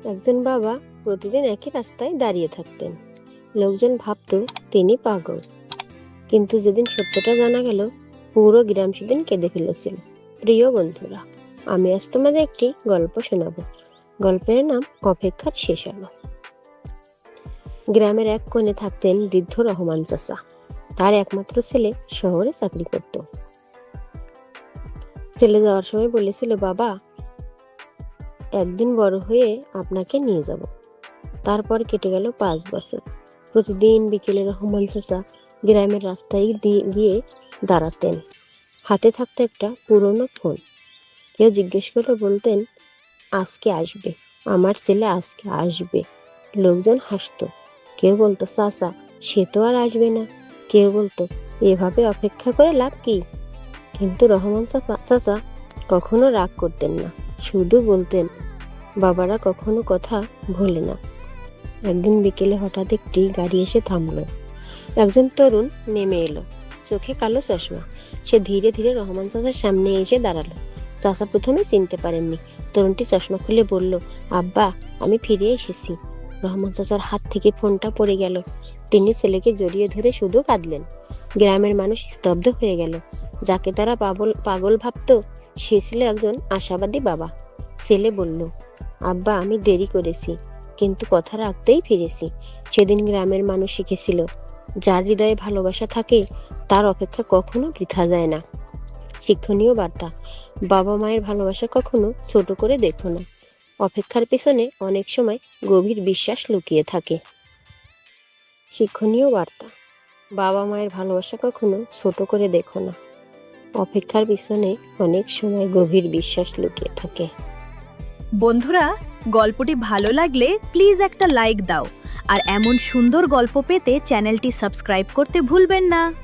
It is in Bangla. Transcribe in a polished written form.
একজন বাবা প্রতিদিন একই রাস্তায় দাঁড়িয়ে থাকতেন। লোকজন ভাবত তিনি পাগল, কিন্তু যেদিন সত্যটা জানা গেল, পুরো গ্রাম সেদিন কেঁদে ফেলেছিল। প্রিয় বন্ধুরা, আমি আজ তোমাদের একটি গল্প শোনাবো। গল্পের নাম অপেক্ষার শেষ আলো। গ্রামের এক কোণে থাকতেন বৃদ্ধ রহমান চাচা। তার একমাত্র ছেলে শহরে চাকরি করত। ছেলে যাওয়ার সময় বলেছিল, বাবা, একদিন বড় হয়ে আপনাকে নিয়ে যাব। তারপর কেটে গেল 5 বছর। প্রতিদিন বিকেলে রহমান চাচা গ্রামের রাস্তায় গিয়ে দাঁড়াতেন। হাতে থাকতো একটা পুরনো ফোন। কেউ জিজ্ঞেস করলে বলতেন, আজকে আসবে, আমার ছেলে আজকে আসবে। লোকজন হাসতো। কেউ বলতো, চাচা সে তো আর আসবে না। কেউ বলতো, এভাবে অপেক্ষা করে লাভ কি? কিন্তু রহমান চাচা কখনো রাগ করতেন না, শুধু বলতেন, বাবারা কখনো কথা ভোলে না। একদিন বিকেলে হঠাৎ একটি গাড়ি এসে থামলো। একজন তরুণ নেমে এলো, চোখে কালো চশমা। সে ধীরে ধীরে রহমান চাচার সামনে এসে দাঁড়ালো। চাচা প্রথমে চিনতে পারেননি। তরুণটি চশমা খুলে বলল, আব্বা, আমি ফিরে এসেছি। রহমান চাচার হাত থেকে ফোনটা পড়ে গেল। তিনি ছেলেকে জড়িয়ে ধরে শুধু কাঁদলেন। গ্রামের মানুষ স্তব্ধ হয়ে গেল। যাকে তারা পাগল ভাবতো, সে ছিল একজন আশাবাদী বাবা। ছেলে বলল, আব্বা, আমি দেরি করেছি, কিন্তু কথা রাখতেই ফিরেছি। সেদিন গ্রামের মানুষ শিখেছিল, যার হৃদয়ে ভালোবাসা থাকে তার অপেক্ষা কখনো বৃথা যায় না। শিক্ষণীয় বার্তা, বাবা মায়ের ভালোবাসা কখনো ছোট করে দেখো না। অপেক্ষার পিছনে অনেক সময় গভীর বিশ্বাস লুকিয়ে থাকে। শিক্ষণীয় বার্তা, বাবা মায়ের ভালোবাসা কখনো ছোট করে দেখো না। অপেক্ষার পিছনে অনেক সময় গভীর বিশ্বাস লুকিয়ে থাকে। বন্ধুরা, গল্পটি ভালো লাগলে প্লিজ একটা লাইক দাও, আর এমন সুন্দর গল্প পেতে চ্যানেলটি সাবস্ক্রাইব করতে ভুলবেন না।